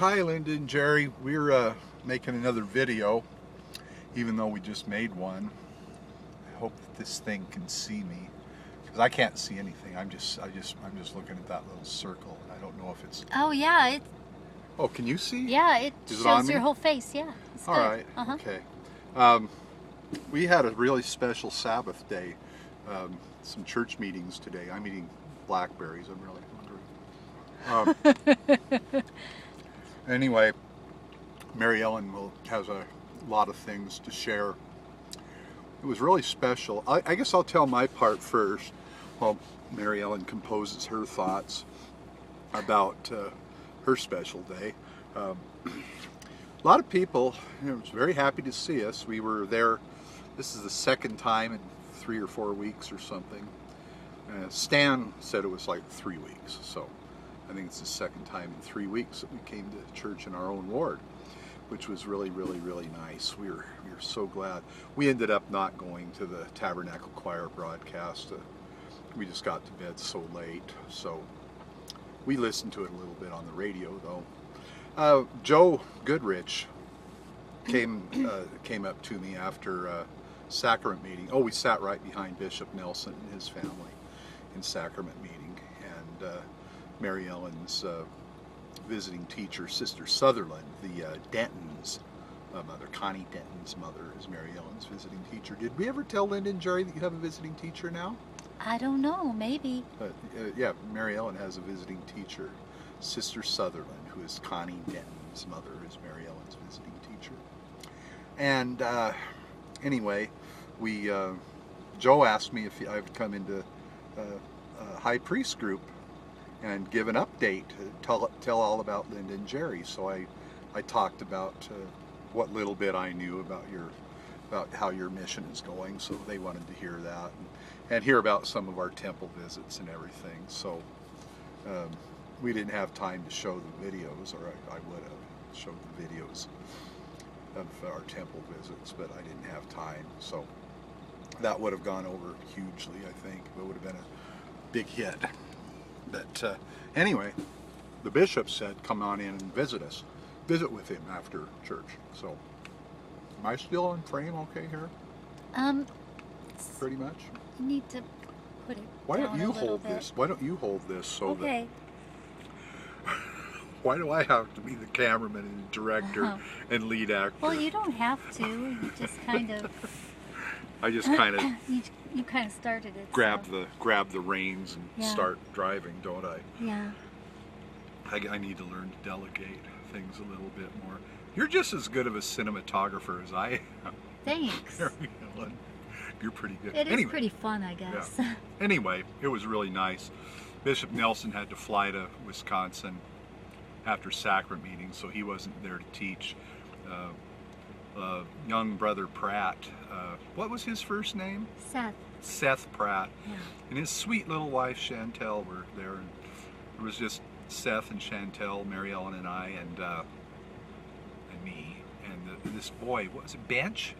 Hi, Linda and Jerry. We're making another video, even though we just made one. I hope that this thing can see me, because I can't see anything. I'm just looking at that little circle, and I don't know if it's. Oh yeah, Oh, can you see? yeah, it Is it on shows me? your whole face. Yeah. It's All good. right. Uh-huh. Okay. We had a really special Sabbath day. Some church meetings today. I'm eating blackberries. I'm really hungry. Anyway, Mary Ellen has a lot of things to share. It was really special. I guess I'll tell my part first while Mary Ellen composes her thoughts about her special day. A lot of people was very happy to see us. We were there. This is the second time in 3 or 4 weeks or something. Stan said it was like 3 weeks, so I think it's the second time in 3 weeks that we came to church in our own ward, which was really, really, really nice. We were so glad. We ended up not going to the Tabernacle Choir broadcast. We just got to bed so late, so we listened to it a little bit on the radio, though. Joe Goodrich came up to me after sacrament meeting. Oh, we sat right behind Bishop Nelson and his family in sacrament meeting, and Mary Ellen's visiting teacher, Sister Sutherland, the Denton's mother, Connie Denton's mother, is Mary Ellen's visiting teacher. Did we ever tell Linda and Jerry that you have a visiting teacher now? I don't know. Maybe. Yeah, Mary Ellen has a visiting teacher, Sister Sutherland, who is Connie Denton's mother, is Mary Ellen's visiting teacher. And anyway, Joe asked me if I would come into a high priest group and give an update, tell all about Linda and Jerry. So I talked about what little bit I knew about how your mission is going. So they wanted to hear that and hear about some of our temple visits and everything. So we didn't have time to show the videos, or I would have showed the videos of our temple visits, but I didn't have time. So that would have gone over hugely, I think. It would have been a big hit. But anyway, the bishop said, come on in and visit us. Visit with him after church. So, am I still in frame okay here? Pretty much? You need to put it Why down don't you a little hold bit. this? Why don't you hold this so Okay. that... Why do I have to be the cameraman and director and lead actor? Well, you don't have to. You just kind of... I just kind of you kind of started it. grab so. the reins and Yeah. start driving, don't I? Yeah. I need to learn to delegate things a little bit more. You're just as good of a cinematographer as I am. Thanks. Mary Ellen. You're pretty good. It is Anyway, pretty fun, I guess. Yeah. Anyway, it was really nice. Bishop Nelson had to fly to Wisconsin after sacrament meeting, so he wasn't there to teach. Young brother Pratt, what was his first name? Seth. Seth Pratt. Yeah. And his sweet little wife Chantel were there, and it was just Seth and Chantel, Mary Ellen and I, and me, and this boy. What was it? Bench?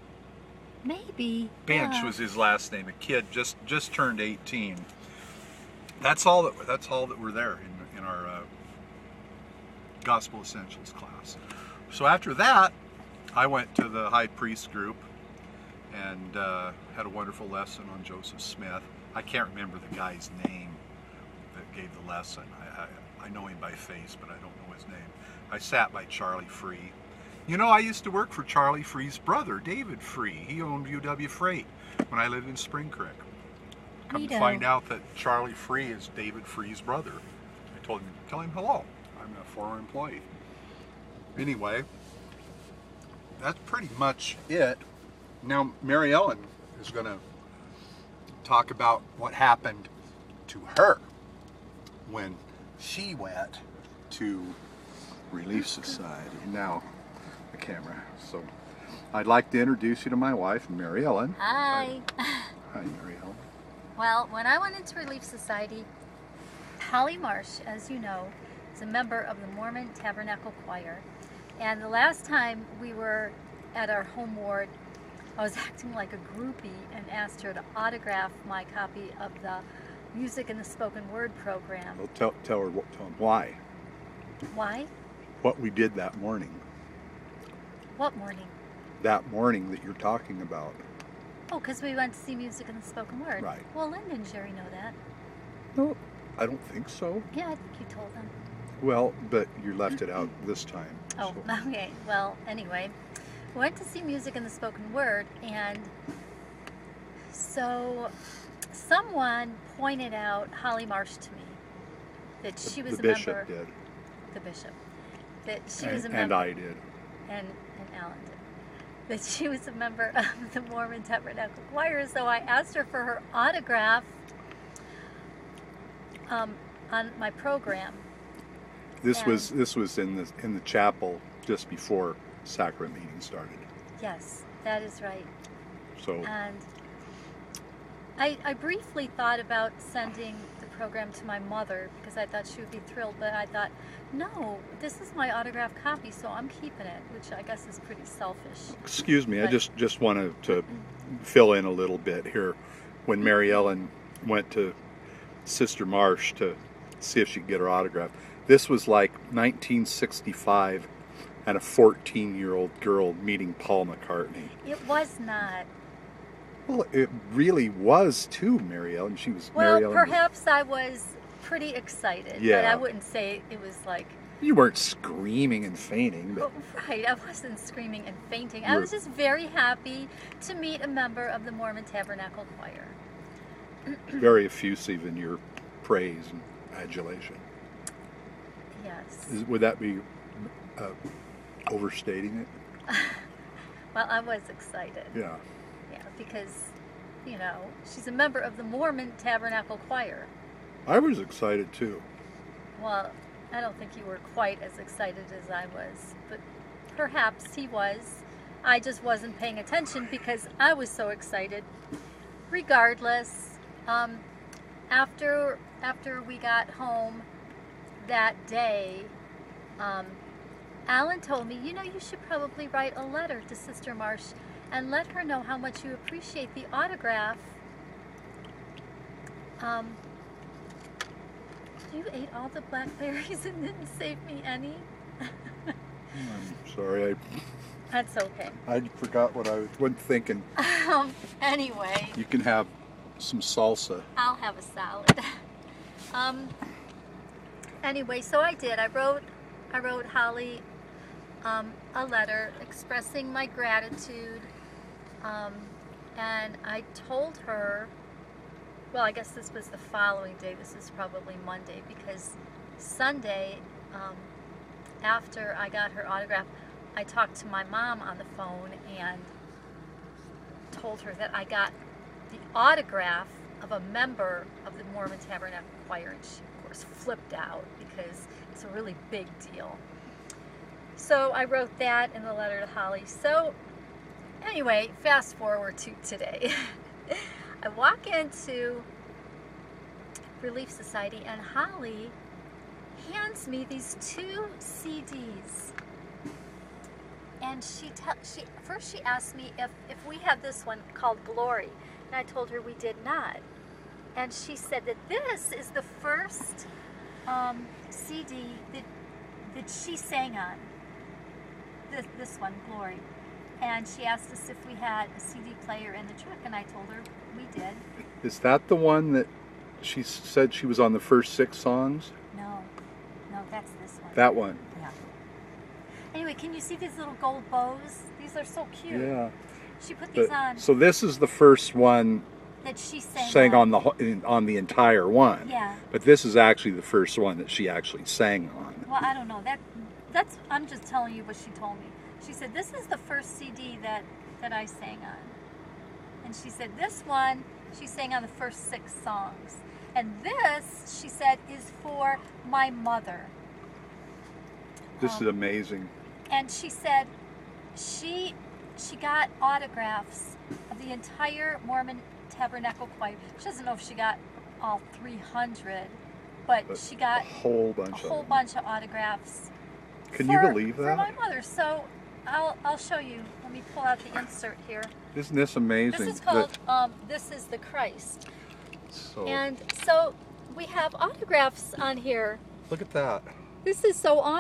Maybe. Bench Yeah. was his last name. A kid just turned 18. That's all that were there in our Gospel Essentials class. So after that, I went to the high priest group and had a wonderful lesson on Joseph Smith. I can't remember the guy's name that gave the lesson. I know him by face, but I don't know his name. I sat by Charlie Free. You know, I used to work for Charlie Free's brother, David Free. He owned UW Freight when I lived in Spring Creek. Come to find out that Charlie Free is David Free's brother. I told him, tell him hello. I'm a former employee. Anyway, that's pretty much it. Now, Mary Ellen is going to talk about what happened to her when she went to Relief Society. Now, the camera. So, I'd like to introduce you to my wife, Mary Ellen. Hi. Hi, Mary Ellen. Well, when I went into Relief Society, Holly Marsh, as you know, is a member of the Mormon Tabernacle Choir. And the last time we were at our home ward, I was acting like a groupie and asked her to autograph my copy of the Music and the Spoken Word program. Well, tell him why. Why? what we did that morning. What morning? That morning that you're talking about. Oh, because we went to see Music in the Spoken Word. Right. Well, Linda and Jerry know that. No, I don't think so. Yeah, I think you told them. Well, but you left it out this time. Oh, so. okay. Well, anyway, we went to see Music in the Spoken Word, and so someone pointed out Holly Marsh to me, that she was The a bishop member. did. The bishop. That she was a member. And I did. And Alan did. That she was a member of the Mormon Tabernacle Choir, so I asked her for her autograph on my program. This was in the chapel just before sacrament meeting started. Yes, that is right. So And I briefly thought about sending the program to my mother because I thought she would be thrilled, but I thought, no, this is my autographed copy, so I'm keeping it, which I guess is pretty selfish. excuse me, I But- just wanted to fill in a little bit here. When Mary Ellen went to Sister Marsh to see if she could get her autograph, this was like 1965 and a 14-year-old girl meeting Paul McCartney. It was not. Well, it really was too, Mary Ellen. She was Well, Mary Ellen. perhaps I was pretty excited, but Yeah. I wouldn't say it was like, You weren't screaming and fainting, but oh, right, I wasn't screaming and fainting. I You're- was just very happy to meet a member of the Mormon Tabernacle Choir. very effusive in your praise and adulation. Yes. Would that be overstating it? Well, I was excited. Yeah. Yeah, because, you know, she's a member of the Mormon Tabernacle Choir. I was excited too. Well, I don't think you were quite as excited as I was, but perhaps he was. I just wasn't paying attention because I was so excited. Regardless, after we got home that day, Alan told me, you know, you should probably write a letter to Sister Marsh and let her know how much you appreciate the autograph. You ate all the blackberries and didn't save me any. I'm sorry, That's okay. I forgot what I was thinking. Anyway, You can have some salsa. I'll have a salad. Anyway, so I did. I wrote Holly a letter expressing my gratitude, and I told her. Well, I guess this was the following day. This is probably Monday because Sunday, after I got her autograph, I talked to my mom on the phone and told her that I got the autograph of a member of the Mormon Tabernacle Choir, and she, of course, flipped out because it's a really big deal. So I wrote that in the letter to Holly. So anyway, fast forward to today. I walk into Relief Society and Holly hands me these 2 CDs. And she first she asked me if we had this one called Glory, and I told her we did not. And she said that this is the first CD that she sang on. This one, Glory. And she asked us if we had a CD player in the truck, and I told her we did. Is that the one that she said she was on the first 6 songs? No, that's this one. That one. Yeah. Anyway, can you see these little gold bows? These are so cute. Yeah. She put these on So this is the first one that she sang sang on. on the entire one. Yeah. But this is actually the first one that she actually sang on. Well, I don't know. That's I'm just telling you what she told me. She said this is the first CD that I sang on. And she said this one she sang on the first 6 songs. And this, she said, is for my mother. This is amazing. And she said she got autographs of the entire Mormon Tabernacle Choir. She doesn't know if she got all 300, but she got a whole a bunch whole of them. bunch of autographs. Can you believe For that? my mother. So I'll show you. Let me pull out the insert here. Isn't this amazing? This is called This is the Christ. So, And so we have autographs on here. look at that. This is so awesome.